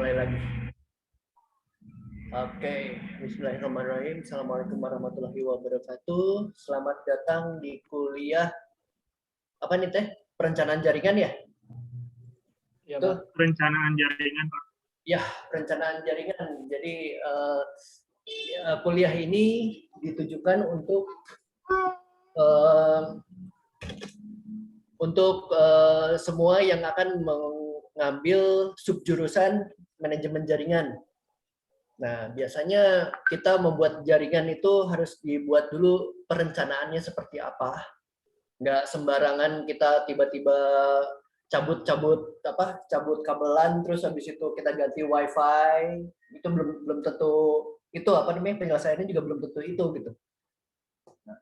mulai lagi. Oke, bismillahirrahmanirrahim. Assalamualaikum warahmatullahi wabarakatuh. Selamat datang di kuliah apa nih teh? Perencanaan jaringan ya? Ya, Tuh. perencanaan jaringan, Pak. Ya, perencanaan jaringan. Jadi kuliah ini ditujukan untuk semua yang akan mengambil subjurusan manajemen jaringan. Nah, biasanya kita membuat jaringan itu harus dibuat dulu perencanaannya seperti apa. Nggak sembarangan kita tiba-tiba cabut kabelan terus habis itu kita ganti wifi. Itu belum tentu itu penyelesaiannya juga belum tentu itu gitu. Nah,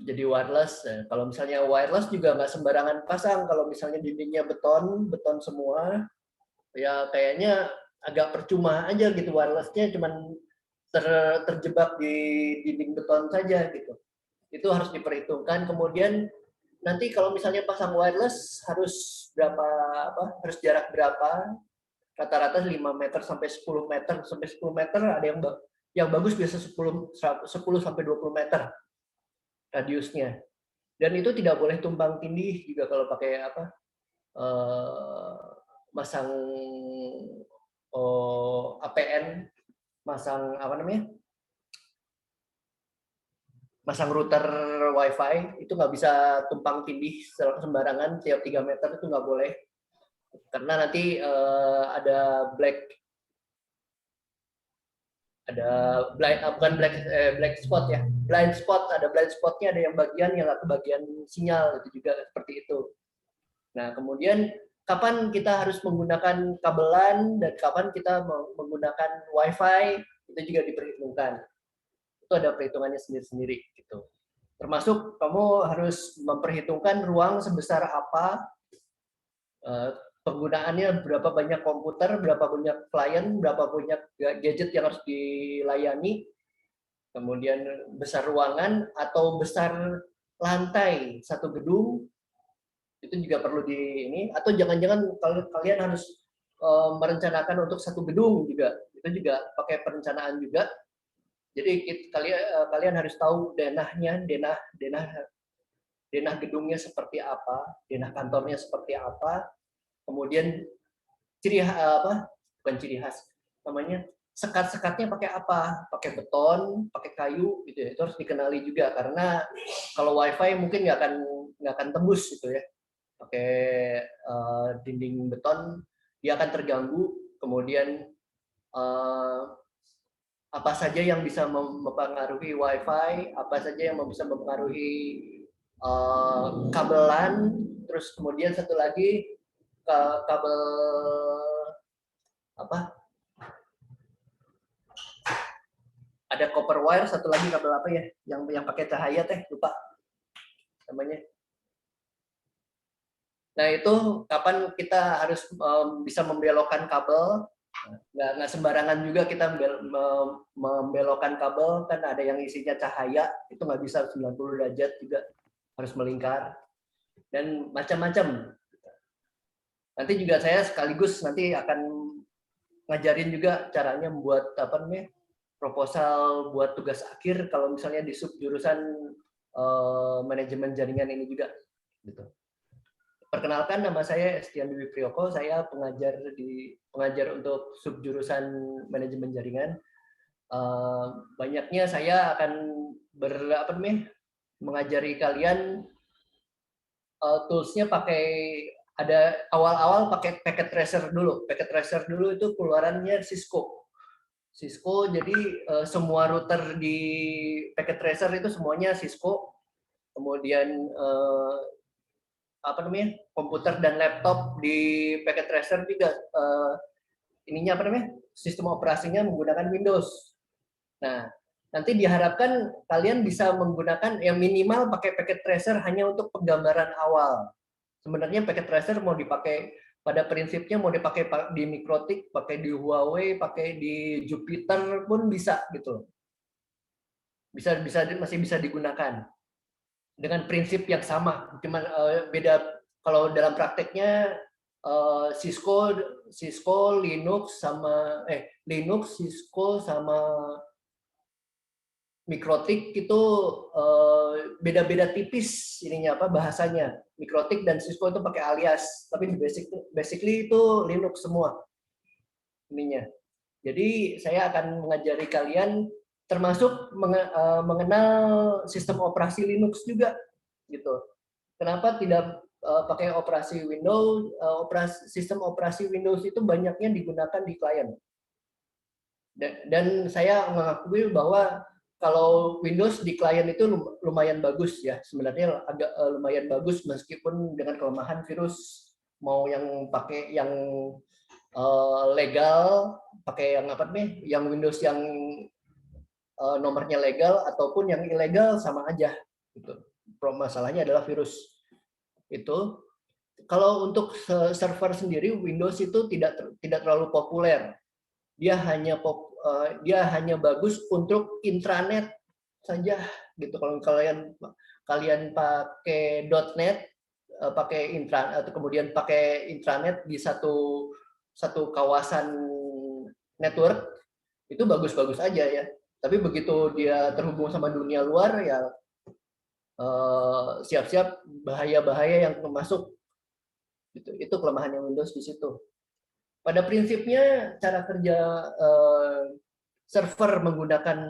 jadi wireless. Kalau misalnya wireless juga nggak sembarangan pasang. Kalau misalnya dindingnya beton semua, ya kayaknya agak percuma aja gitu, wirelessnya cuman terjebak di dinding beton saja gitu. Itu harus diperhitungkan. Kemudian nanti kalau misalnya pasang wireless harus harus jarak berapa, rata-rata 5 meter sampai 10 meter. Sampai 10 meter ada yang bagus biasa 10 sampai 20 meter radiusnya. Dan itu tidak boleh tumpang tindih juga kalau pakai masang APN, masang masang router wifi, itu nggak bisa tumpang tindih sembarangan tiap 3 meter, itu nggak boleh. Karena nanti ada black spot ya, blind spot, ada blind spotnya, ada yang bagian yang nggak kebagian sinyal, itu juga seperti itu. Nah, kemudian kapan kita harus menggunakan kabelan dan kapan kita menggunakan wifi, itu juga diperhitungkan. Itu ada perhitungannya sendiri-sendiri gitu. Termasuk kamu harus memperhitungkan ruang sebesar apa, penggunaannya berapa banyak komputer, berapa banyak klien, berapa banyak gadget yang harus dilayani, kemudian besar ruangan atau besar lantai satu gedung, itu juga perlu atau jangan-jangan kalian harus merencanakan untuk satu gedung juga, itu juga pakai perencanaan juga. Jadi kalian harus tahu denah gedungnya seperti apa, denah kantornya seperti apa, kemudian bukan ciri khas, namanya sekat-sekatnya pakai apa, pakai beton, pakai kayu gitu ya, itu harus dikenali juga, karena kalau wifi mungkin nggak akan tembus gitu ya, pakai dinding beton dia akan terganggu. Kemudian apa saja yang bisa mempengaruhi wifi, apa saja yang bisa mempengaruhi kabelan, terus kemudian satu lagi kabel ada copper wire, satu lagi kabel apa ya yang pakai cahaya lupa namanya. Nah, itu kapan kita harus bisa membelokkan kabel. Nggak sembarangan juga kita membelokkan kabel, kan ada yang isinya cahaya, itu nggak bisa 90 derajat juga, harus melingkar, dan macam-macam. Nanti juga saya sekaligus nanti akan ngajarin juga caranya membuat proposal buat tugas akhir kalau misalnya di subjurusan manajemen jaringan ini juga gitu. Perkenalkan, nama saya Estian Dwi Priyoko, saya pengajar untuk subjurusan manajemen jaringan. Banyaknya saya akan mengajari kalian toolsnya pakai, ada awal-awal pakai packet tracer dulu. Packet tracer dulu itu keluarannya Cisco. Jadi semua router di packet tracer itu semuanya Cisco. Kemudian komputer dan laptop di packet tracer juga sistem operasinya menggunakan Windows. Nah, nanti diharapkan kalian bisa menggunakan yang minimal pakai packet tracer hanya untuk penggambaran awal. Sebenarnya packet tracer mau dipakai, pada prinsipnya mau dipakai di Mikrotik, pakai di Huawei, pakai di Jupiter pun bisa gitu. Masih bisa digunakan dengan prinsip yang sama, cuman beda kalau dalam prakteknya Cisco, Linux sama Linux, Cisco sama Mikrotik itu beda-beda tipis ininya apa bahasanya. Mikrotik dan Cisco itu pakai alias, tapi di basically itu Linux semua ininya. Jadi saya akan mengajari kalian termasuk mengenal sistem operasi Linux juga gitu. Kenapa tidak pakai operasi Windows? Sistem operasi Windows itu banyaknya digunakan di klien. Dan saya mengakui bahwa kalau Windows di klien itu lumayan bagus ya, sebenarnya agak lumayan bagus meskipun dengan kelemahan virus. Mau yang pakai yang legal, pakai yang apa nih, yang Windows yang nomornya legal ataupun yang ilegal sama aja. Gitu. Masalahnya adalah virus. Itu kalau untuk server sendiri Windows itu tidak terlalu populer. Dia hanya bagus untuk intranet saja gitu. Kalau kalian pakai .NET, pakai intranet atau kemudian pakai intranet di satu kawasan network itu bagus-bagus aja ya. Tapi begitu dia terhubung sama dunia luar ya siap-siap bahaya-bahaya yang masuk. Itu kelemahannya Windows di situ. Pada prinsipnya cara kerja server menggunakan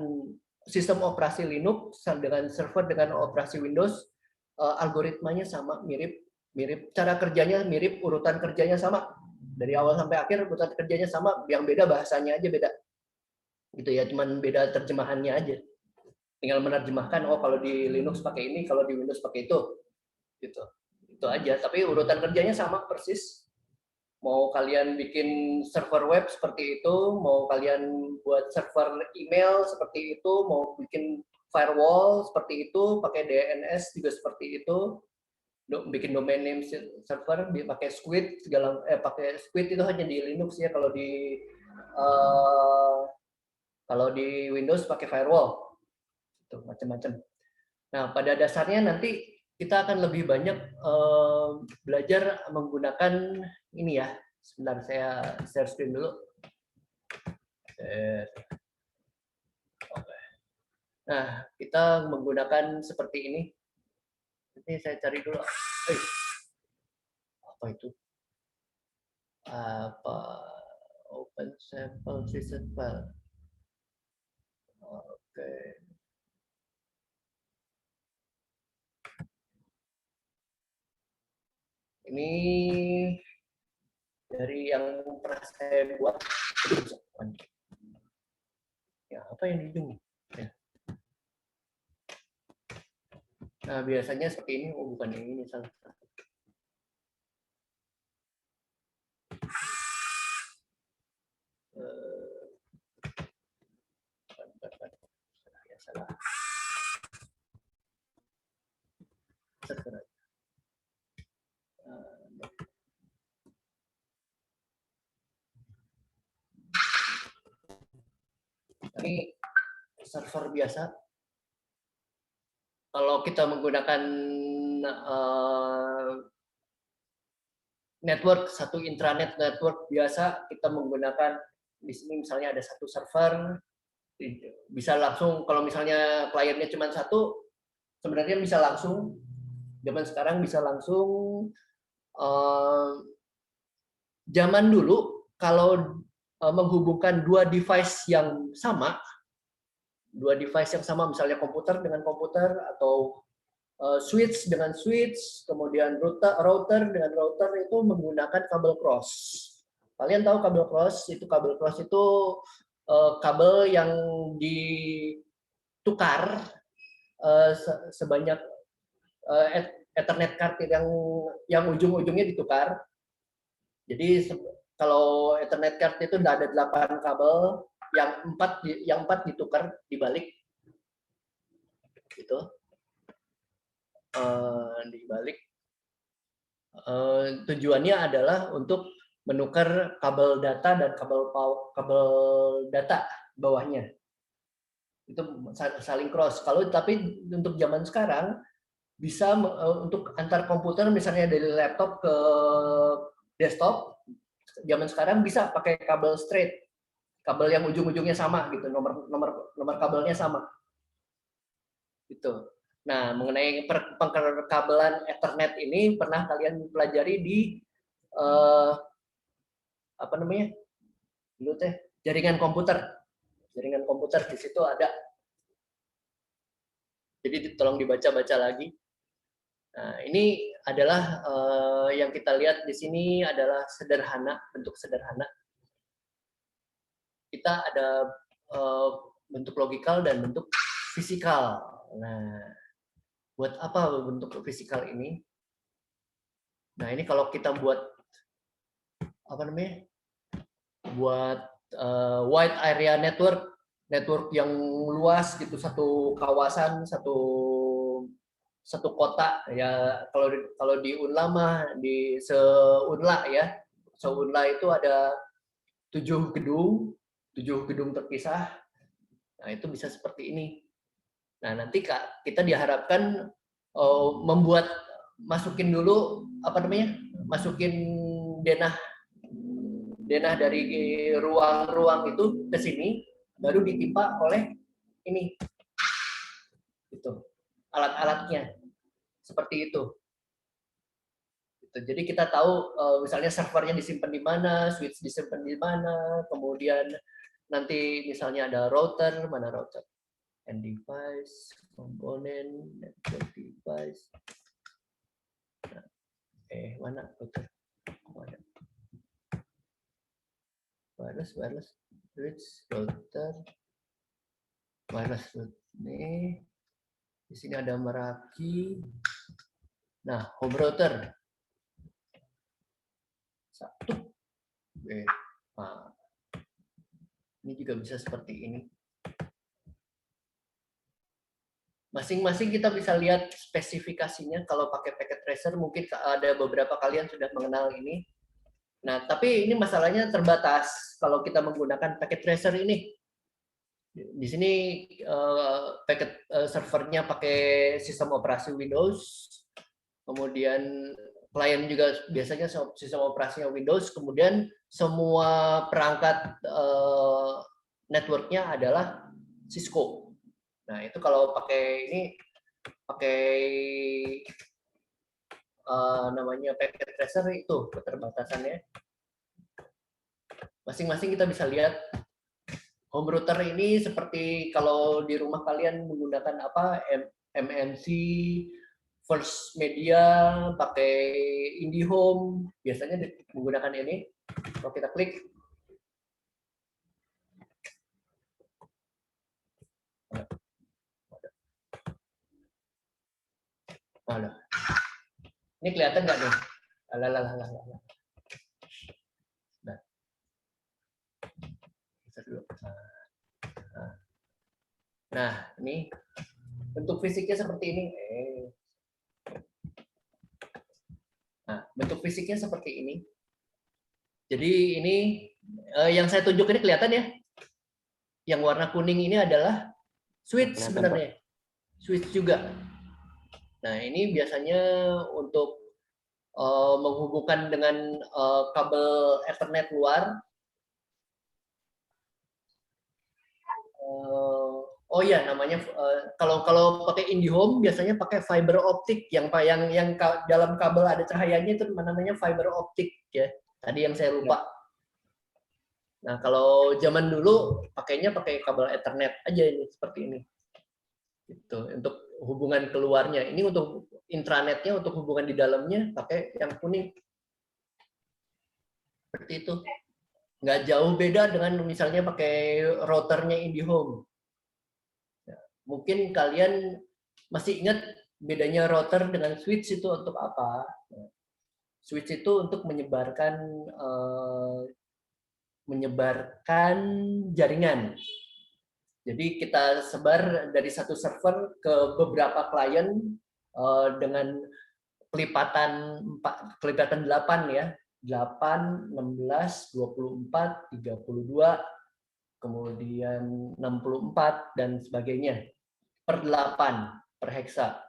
sistem operasi Linux dengan server dengan operasi Windows, algoritmanya sama, mirip. Cara kerjanya mirip, urutan kerjanya sama. Dari awal sampai akhir urutan kerjanya sama, yang beda bahasanya aja beda. Gitu ya, cuman beda terjemahannya aja. Tinggal menerjemahkan, oh kalau di Linux pakai ini, kalau di Windows pakai itu. Gitu. Itu aja, tapi urutan kerjanya sama persis. Mau kalian bikin server web seperti itu, mau kalian buat server email seperti itu, mau bikin firewall seperti itu, pakai DNS juga seperti itu, bikin domain name server, pakai Squid segala, pakai Squid itu hanya di Linux ya, kalau di Windows pakai firewall, itu macam-macam. Nah pada dasarnya nanti kita akan lebih banyak belajar menggunakan ini ya. Sebentar saya share screen dulu. Nah, kita menggunakan seperti ini. Ini saya cari dulu. Apa itu? Apa? Open sample season file. Oke. Ini dari yang pernah saya buat. Ya, apa yang di ujung? Ya. Nah, biasanya seperti ini. Oh, bukan yang ini. Salah. Salah. Ini server biasa. Kalau kita menggunakan network, satu intranet network biasa, kita menggunakan di sini misalnya ada satu server, bisa langsung kalau misalnya kliennya cuma satu, sebenarnya bisa langsung, zaman sekarang bisa langsung. Zaman dulu kalau menghubungkan dua device yang sama, misalnya komputer dengan komputer atau switch dengan switch, kemudian router dengan router itu menggunakan kabel cross. Kalian tahu kabel cross? Kabel cross itu kabel yang ditukar sebanyak Ethernet card yang ujung-ujungnya ditukar. Jadi kalau Ethernet card itu ada 8 kabel, yang 4 ditukar dibalik. Gitu. Dibalik. Tujuannya adalah untuk menukar kabel data dan kabel data bawahnya. Itu saling cross. Tapi untuk zaman sekarang bisa untuk antar komputer misalnya dari laptop ke desktop zaman sekarang bisa pakai kabel straight, kabel yang ujung-ujungnya sama gitu, nomor kabelnya sama. Gitu. Nah, mengenai pengkabelan Ethernet ini pernah kalian pelajari di apa namanya? Dulu teh jaringan komputer. Jaringan komputer di situ ada. Jadi tolong dibaca-baca lagi. Nah, ini adalah yang kita lihat di sini adalah sederhana, bentuk sederhana. Kita ada bentuk logikal dan bentuk fisikal. Nah, buat apa bentuk fisikal ini? Nah, ini kalau kita buat apa namanya? Buat wide area network yang luas gitu, satu kawasan, satu kota ya. Kalau di Unla mah di Seunla ya. Seunla itu ada 7 gedung terpisah. Nah, itu bisa seperti ini. Nah, nanti kita diharapkan masukin dulu apa namanya? Masukin denah dari ruang-ruang itu ke sini, baru ditimpa oleh ini, gitu, alat-alatnya seperti itu. Jadi kita tahu misalnya servernya disimpan di mana, switch disimpan di mana, kemudian nanti misalnya ada router, mana router, end device, komponen, network device, mana router, mana wireless, switch, router, wireless nih. Di sini ada Meraki. Nah, home router. Satu. Nah, ini juga bisa seperti ini. Masing-masing kita bisa lihat spesifikasinya. Kalau pakai packet tracer mungkin ada beberapa kalian sudah mengenal ini. Nah, tapi ini masalahnya terbatas kalau kita menggunakan packet tracer ini. Di sini packet servernya pakai sistem operasi Windows, kemudian klien juga biasanya sistem operasinya Windows, kemudian semua perangkat networknya adalah Cisco. Nah, itu kalau pakai ini, pakai namanya packet tracer itu keterbatasannya. Masing-masing kita bisa lihat home router ini seperti kalau di rumah kalian menggunakan apa, MNC, First Media, pakai IndiHome, biasanya menggunakan ini. Kalau kita klik, ini kelihatan nggak nih? Nah, ini bentuk fisiknya seperti ini. Nah, bentuk fisiknya seperti ini. Jadi ini yang saya tunjuk ini kelihatan ya? Yang warna kuning ini adalah switch sebenarnya. Switch juga. Nah, ini biasanya untuk menghubungkan dengan kabel Ethernet luar. Oh iya, namanya kalau pakai IndiHome biasanya pakai fiber optik yang dalam kabel ada cahayanya, itu namanya fiber optik ya. Tadi yang saya lupa. Nah, kalau zaman dulu pakainya pakai kabel Ethernet aja ini, seperti ini. Gitu, untuk hubungan keluarnya. Ini untuk intranetnya, untuk hubungan di dalamnya pakai yang kuning. Seperti itu. Nggak jauh beda dengan misalnya pakai routernya IndiHome. Ya, mungkin kalian masih ingat bedanya router dengan switch itu untuk apa? Switch itu untuk menyebarkan jaringan. Jadi kita sebar dari satu server ke beberapa klien dengan kelipatan 8 ya. 8, 16, 24, 32, kemudian 64 dan sebagainya. Per 8 per hexa.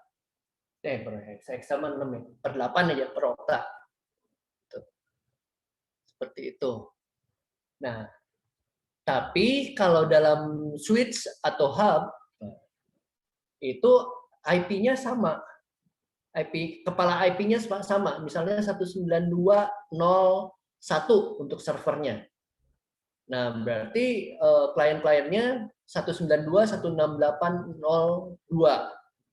Per hexa, hexa 6 ya. Per 8 aja per okta. Seperti itu. Nah, tapi kalau dalam switch atau hub itu IP-nya sama. Kepala IP-nya sama. Misalnya 192.0.1 untuk servernya. Nah, berarti klien-kliennya 192.168.0.2,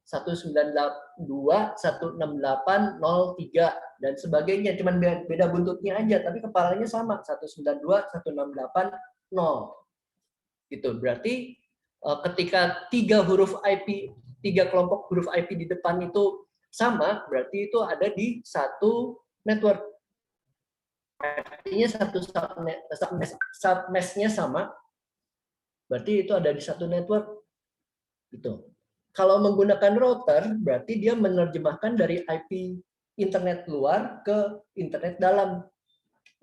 192.168.0.3 dan sebagainya. Cuman beda buntutnya aja, tapi kepalanya sama 192.168.0. Gitu. Berarti ketika tiga kelompok huruf IP di depan itu sama, berarti itu ada di satu network. Artinya satu submesh-nya sama, berarti itu ada di satu network. Gitu. Kalau menggunakan router, berarti dia menerjemahkan dari IP internet luar ke internet dalam.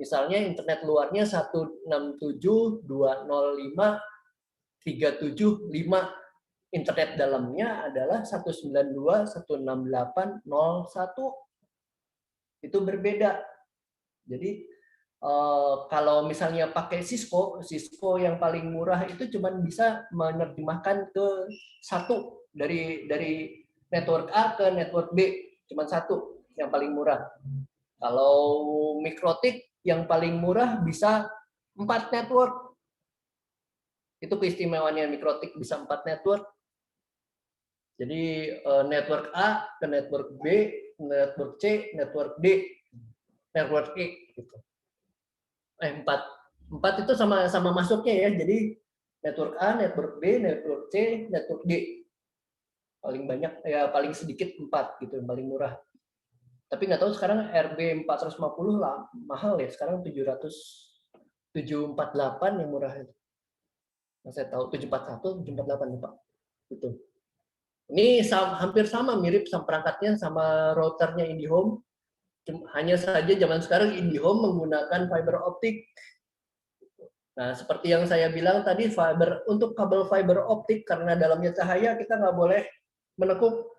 Misalnya internet luarnya 167.205.375, internet dalamnya adalah 192.168.0.1. Itu berbeda. Jadi kalau misalnya pakai Cisco yang paling murah itu cuma bisa menerjemahkan ke satu dari network A ke network B, cuma satu yang paling murah. Kalau Mikrotik yang paling murah bisa 4 network. Itu keistimewaannya Mikrotik, bisa 4 network. Jadi network A ke network B, network C, network D, network E gitu. 4 itu sama masuknya ya. Jadi network A, network B, network C, network D. Paling banyak ya, paling sedikit 4 gitu yang paling murah. Tapi nggak tahu sekarang RB 450 lah mahal ya. Sekarang 748 yang murah itu. Nah, saya tahu 741, 748 Pak. Gitu. Ini hampir sama, mirip sama perangkatnya sama routernya IndiHome. Hanya saja zaman sekarang IndiHome menggunakan fiber optik. Nah, seperti yang saya bilang tadi, untuk kabel fiber optik karena dalamnya cahaya kita nggak boleh menekuk.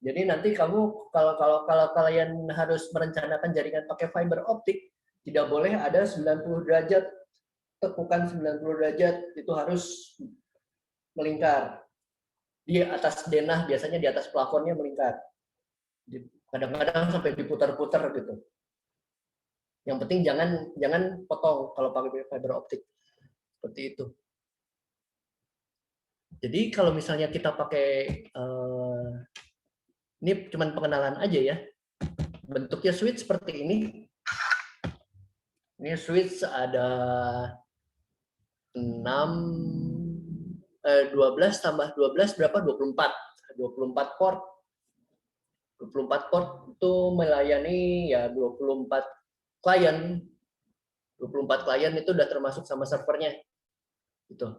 Jadi nanti kamu kalau kalian harus merencanakan jaringan pakai fiber optik, tidak boleh ada 90 derajat, tekukan 90 derajat, itu harus melingkar. Di atas denah, biasanya di atas plafonnya melingkar. Kadang-kadang sampai diputar-putar gitu. Yang penting jangan potong kalau pakai fiber optik. Seperti itu. Jadi kalau misalnya kita pakai ini cuma pengenalan aja ya. Bentuknya switch seperti ini. Ini switch ada 12 tambah 12 berapa? 24. 24 port. 24 port itu melayani ya 24 klien. 24 klien itu udah termasuk sama servernya. Gitu.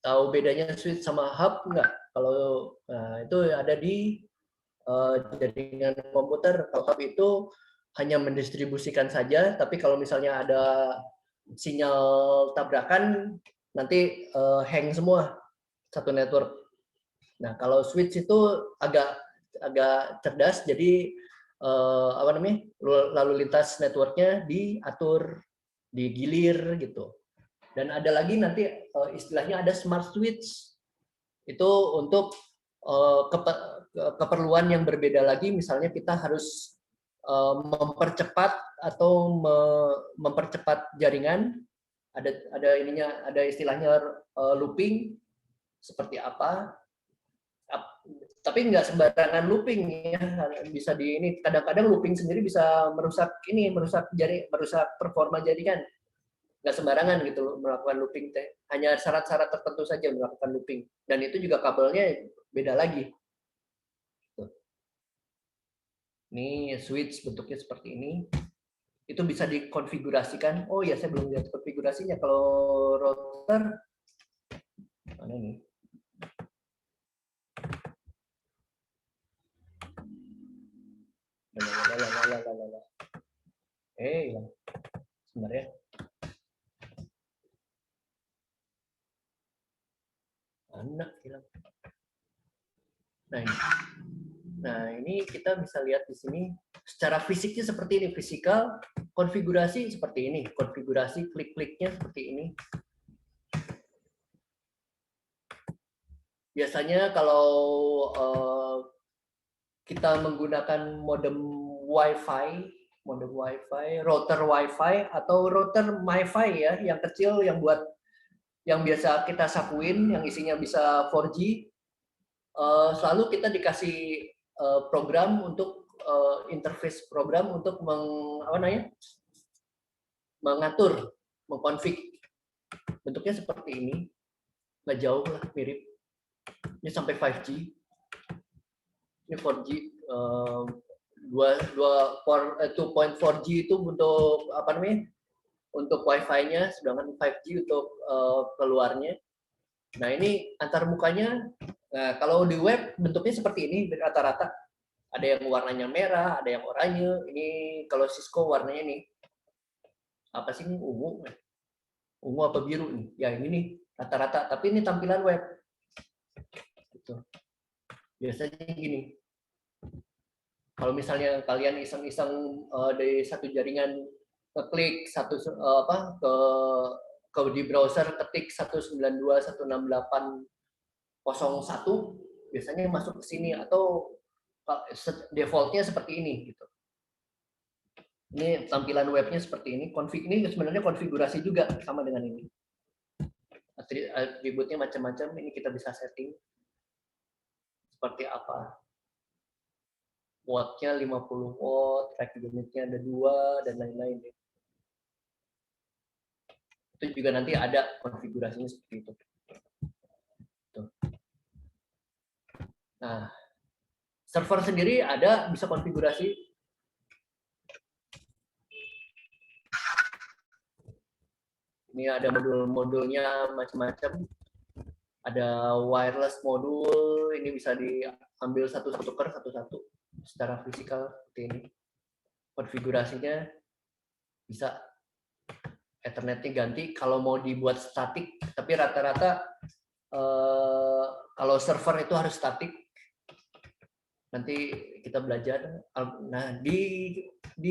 Tahu bedanya switch sama hub enggak? Kalau itu ada di jaringan komputer. Kalau hub itu hanya mendistribusikan saja, tapi kalau misalnya ada sinyal tabrakan, nanti hang semua satu network. Nah, kalau switch itu agak cerdas, jadi lalu lintas networknya diatur, digilir gitu. Dan ada lagi nanti istilahnya ada smart switch. Itu untuk keperluan yang berbeda lagi, misalnya kita harus mempercepat atau mempercepat jaringan, ada istilahnya looping, seperti apa. Tapi nggak sembarangan looping ya, bisa kadang-kadang looping sendiri bisa merusak performa jaringan. Nggak sembarangan gitu loh melakukan looping, hanya syarat-syarat tertentu saja melakukan looping, dan itu juga kabelnya beda lagi. Ini switch bentuknya seperti ini. Itu bisa dikonfigurasikan. Oh ya, saya belum lihat konfigurasinya. Kalau router mana ini? Sebentar ya. Anak hilang. Nah, ini kita bisa lihat di sini secara fisiknya seperti ini, physical konfigurasi seperti ini, konfigurasi klik-kliknya seperti ini. Biasanya kalau kita menggunakan modem WiFi, router WiFi atau router MiFi ya, yang kecil yang yang biasa kita sapuin, yang isinya bisa 4G, selalu kita dikasih program untuk interface program untuk mengatur, mengkonfig. Bentuknya seperti ini, nggak jauh lah, mirip. Ini sampai 5G. Ini 4G, 2.4G itu untuk untuk Wi-Fi-nya, sedangkan 5G untuk keluarnya. Nah ini antar mukanya. Nah kalau di web bentuknya seperti ini rata-rata. Ada yang warnanya merah, ada yang oranye. Ini kalau Cisco warnanya ini apa sih ini, ungu apa biru nih? Ya ini nih rata-rata. Tapi ini tampilan web. Gitu. Biasanya gini. Kalau misalnya kalian iseng-iseng dari satu jaringan klik ke di browser ketik 192.168.01 biasanya masuk ke sini atau defaultnya seperti ini gitu. Ini tampilan webnya seperti ini. Config ini sebenarnya konfigurasi juga sama dengan ini. Atributnya macam-macam. Ini kita bisa setting seperti apa. Wattnya 50 watt, rack unitnya ada 2 dan lain-lain. Itu juga nanti ada konfigurasinya seperti itu. Nah, server sendiri ada bisa konfigurasi. Ini ada modul-modulnya macam-macam. Ada wireless modul, ini bisa diambil satu-satu secara fisikal seperti ini. Konfigurasinya bisa Ethernetnya ganti kalau mau dibuat statik, tapi rata-rata kalau server itu harus statik. Nanti kita belajar. Nah di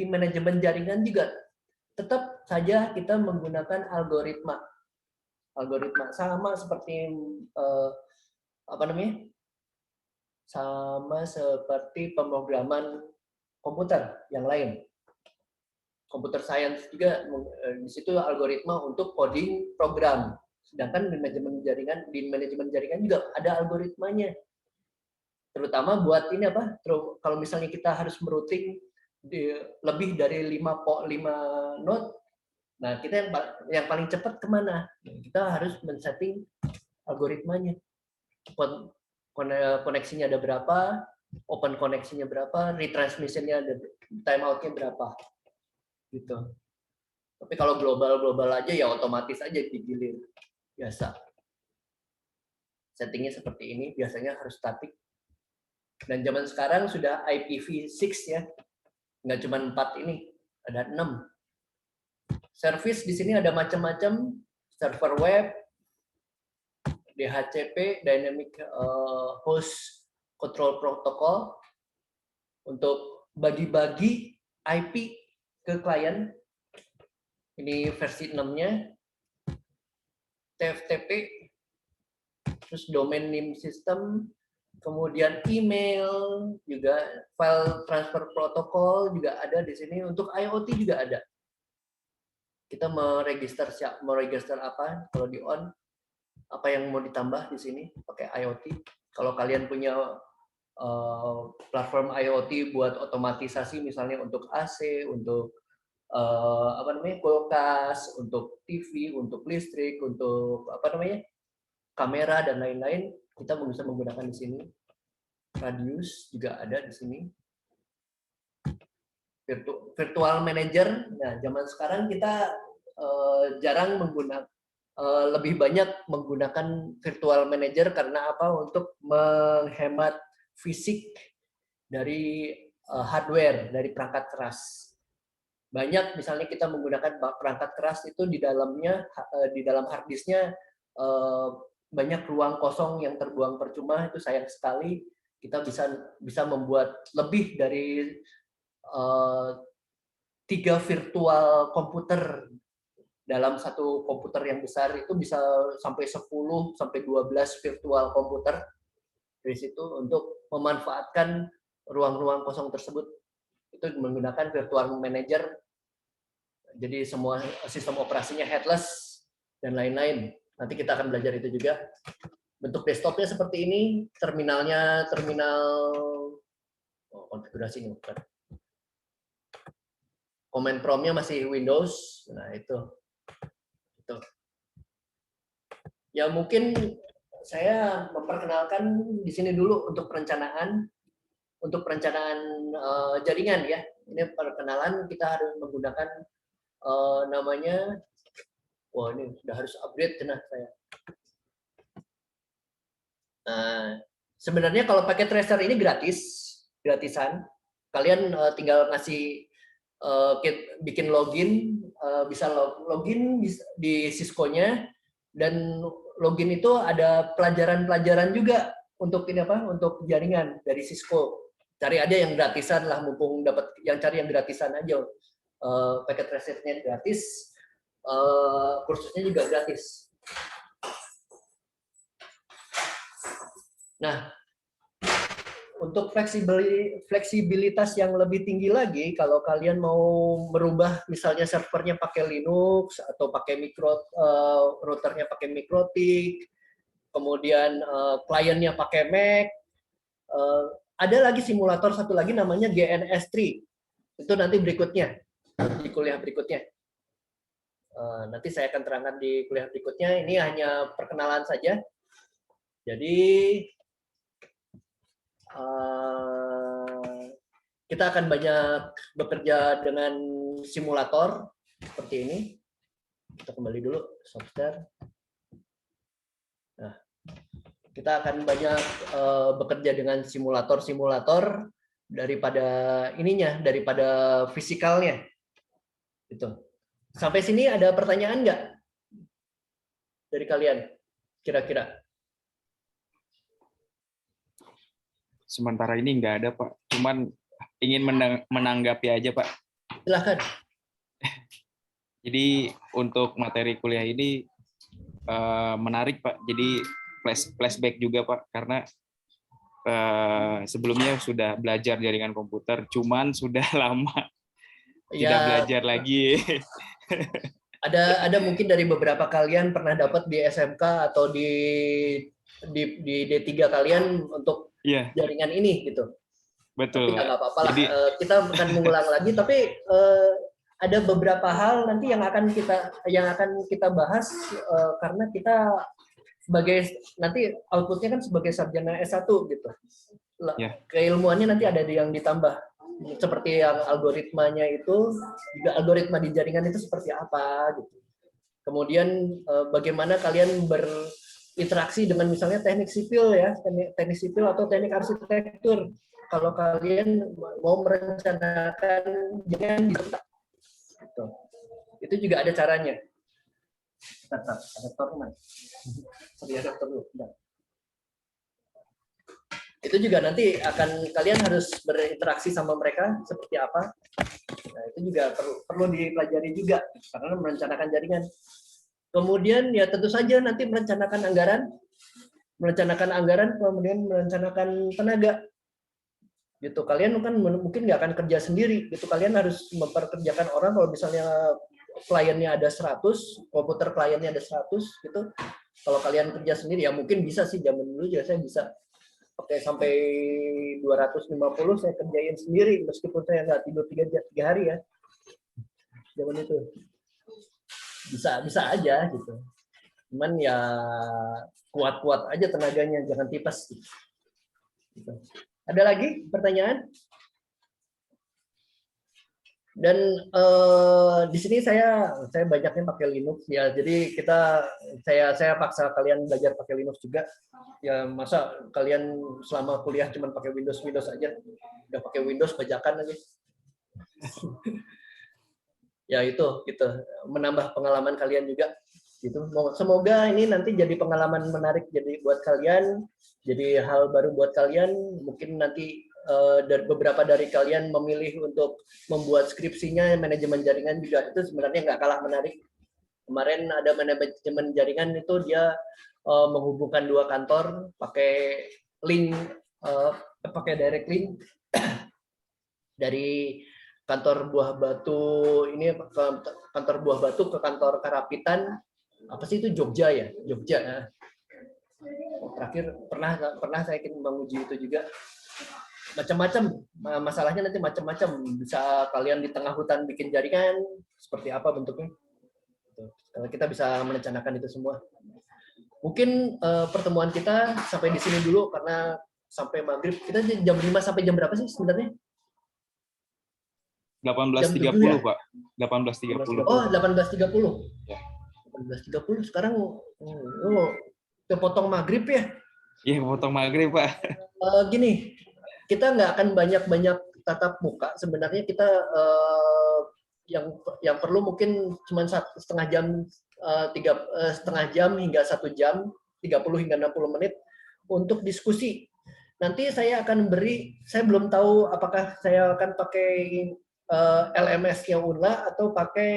manajemen jaringan juga tetap saja kita menggunakan algoritma sama seperti sama seperti pemrograman komputer yang lain. Computer science juga di situ algoritma untuk coding program. Sedangkan di manajemen jaringan juga ada algoritmanya. Terutama buat ini kalau misalnya kita harus merouting lebih dari 5 node, nah kita yang paling cepat kemana? Kita harus men-setting algoritmanya. Koneksinya ada berapa, open koneksinya berapa, retransmissionnya ada, timeoutnya berapa, gitu. Tapi kalau global aja ya otomatis aja digilir biasa. Settingnya seperti ini, biasanya harus statik. Dan zaman sekarang sudah IPv6 ya, nggak cuma 4 ini, ada 6. Service di sini ada macam-macam, server web, DHCP, Dynamic Host Control Protocol, untuk bagi-bagi IP ke klien. Ini versi 6-nya. TFTP, terus domain name system, kemudian email, juga file transfer protocol juga ada di sini. Untuk IoT juga ada. Kita meregister apa kalau di on, apa yang mau ditambah di sini pakai IoT. Kalau kalian punya platform IoT buat otomatisasi misalnya untuk AC, untuk kulkas, untuk TV, untuk listrik, untuk kamera dan lain-lain, kita bisa menggunakan di sini. Radius juga ada di sini. Virtual manager. Nah, zaman sekarang kita jarang menggunakan, lebih banyak menggunakan virtual manager karena apa? Untuk menghemat fisik dari hardware, dari perangkat keras. Banyak misalnya kita menggunakan perangkat keras itu di dalam hard disknya banyak ruang kosong yang terbuang percuma, itu sayang sekali. Kita bisa membuat lebih dari 3 virtual komputer dalam satu komputer yang besar itu bisa sampai 10 sampai 12 virtual komputer dari situ untuk memanfaatkan ruang-ruang kosong tersebut. Itu menggunakan virtual manager. Jadi semua sistem operasinya headless dan lain-lain. Nanti kita akan belajar itu juga. Bentuk desktopnya seperti ini, terminalnya terminal konfigurasi ini bukan. Command prompt-nya masih Windows. Nah, itu. Ya mungkin saya memperkenalkan di sini dulu untuk perencanaan jaringan ya. Ini perkenalan, kita harus menggunakan namanya, wah ini sudah harus upgrade cenah saya. Sebenarnya kalau pakai tracer ini gratisan. Kalian tinggal ngasih bikin login, bisa login di Cisco-nya, dan login itu ada pelajaran-pelajaran juga untuk ini apa? Untuk jaringan dari Cisco. Cari aja yang gratisan lah, mumpung dapat yang cari yang gratisan aja. Paket tracernya gratis, kursusnya juga gratis. Nah, untuk fleksibilitas yang lebih tinggi lagi, kalau kalian mau merubah misalnya servernya pakai Linux atau pakai routernya pakai MikroTik, kemudian kliennya pakai Mac, ada lagi simulator satu lagi namanya GNS3. Itu nanti berikutnya di kuliah berikutnya. Nanti saya akan terangkan di kuliah berikutnya. Ini hanya perkenalan saja. Jadi kita akan banyak bekerja dengan simulator seperti ini. Kita kembali dulu software. Nah, kita akan banyak bekerja dengan simulator-simulator daripada daripada fisikalnya. Itu. Sampai sini ada pertanyaan nggak dari kalian? Kira-kira? Sementara ini nggak ada, Pak. Cuman ingin menanggapi aja, Pak. Silahkan. Jadi untuk materi kuliah ini menarik, Pak. Jadi flashback juga, Pak. Karena sebelumnya sudah belajar jaringan komputer, cuman sudah lama tidak belajar lagi. Ada mungkin dari beberapa kalian pernah dapat di SMK atau di D3 kalian untuk jaringan ini gitu. Betul. Tapi nggak apa-apa lah. Kita akan mengulang lagi, tapi ada beberapa hal nanti yang akan kita bahas karena kita sebagai nanti outputnya kan sebagai sarjana S1 gitu. Keilmuannya nanti ada yang ditambah. Seperti yang algoritmanya itu, juga algoritma di jaringan itu seperti apa gitu. Kemudian bagaimana kalian berinteraksi dengan misalnya teknik sipil ya, teknik sipil atau teknik arsitektur. Kalau kalian mau merencanakan jaringan gitu. Itu juga ada caranya. Itu juga nanti kalian harus berinteraksi sama mereka seperti apa. Nah, itu juga perlu dipelajari juga karena merencanakan jaringan. Kemudian ya tentu saja nanti merencanakan anggaran, kemudian merencanakan tenaga. Gitu, kalian kan mungkin nggak akan kerja sendiri. Gitu, kalian harus memperkerjakan orang. Kalau misalnya kliennya ada 100, komputer kliennya ada 100 gitu. Kalau kalian kerja sendiri ya mungkin bisa sih, zaman dulu juga saya bisa. Oke, sampai 250 saya kerjain sendiri meskipun saya nggak tidur 3 hari ya. Zaman itu bisa aja gitu. Cuman ya kuat-kuat aja tenaganya, jangan tipes. Gitu. Ada lagi pertanyaan? Dan di sini saya banyaknya pakai Linux ya. Jadi saya paksa kalian belajar pakai Linux juga. Ya masa kalian selama kuliah cuma pakai Windows aja. Udah pakai Windows bajakan aja. Ya itu gitu, menambah pengalaman kalian juga gitu. Semoga ini nanti jadi pengalaman menarik jadi buat kalian, jadi hal baru buat kalian. Mungkin nanti dari beberapa dari kalian memilih untuk membuat skripsinya manajemen jaringan juga itu sebenarnya nggak kalah menarik. Kemarin ada manajemen jaringan itu dia menghubungkan dua kantor pakai link, pakai direct link dari kantor Buah Batu ini ke kantor Buah Batu ke kantor Karapitan, apa sih itu, Jogja ya, Jogja. Nah, terakhir pernah saya ingin menguji itu juga. Macam-macam masalahnya, nanti macam-macam, bisa kalian di tengah hutan bikin jaringan seperti apa bentuknya. Kalau kita bisa merencanakan itu semua. Mungkin pertemuan kita sampai di sini dulu karena sampai maghrib. Kita jam 5 sampai jam berapa sih sebenarnya? 18.30 ya? Pak. 18.30. Oh, 18.30. Ya. 18.30 sekarang kepotong maghrib ya? Iya, kepotong maghrib Pak. Gini, kita nggak akan banyak-banyak tatap muka. Sebenarnya kita yang perlu mungkin cuma setengah jam, setengah jam hingga 1 jam, 30 hingga 60 menit untuk diskusi. Nanti saya akan beri, saya belum tahu apakah saya akan pakai LMS-nya Unla atau pakai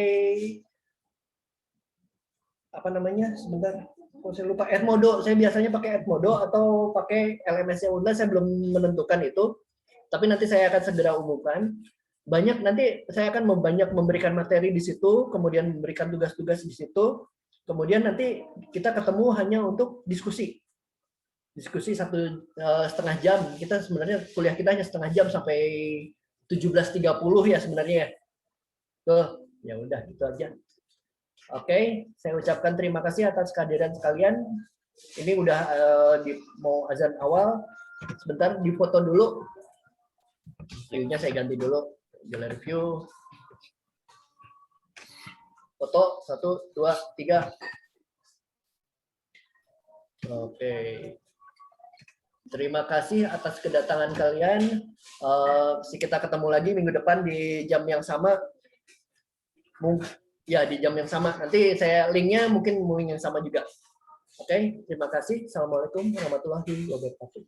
apa namanya, sebentar, saya lupa, Edmodo. Saya biasanya pakai Edmodo atau pakai LMS-nya Unla, saya belum menentukan itu. Tapi nanti saya akan segera umumkan. Nanti saya akan banyak memberikan materi di situ, kemudian memberikan tugas-tugas di situ, kemudian nanti kita ketemu hanya untuk diskusi 1,5 jam. Kita sebenarnya kuliah kita hanya setengah jam sampai 17.30 ya sebenarnya. Tuh, ya udah gitu aja. Oke, saya ucapkan terima kasih atas kehadiran sekalian. Ini udah mau azan awal. Sebentar difoto dulu. View-nya saya ganti dulu. Gallery view. Foto 1, 2, 3. Oke. Terima kasih atas kedatangan kalian. Kita ketemu lagi minggu depan di jam yang sama. Ya, di jam yang sama. Nanti saya linknya mungkin yang sama juga. Oke, terima kasih. Assalamualaikum warahmatullahi wabarakatuh.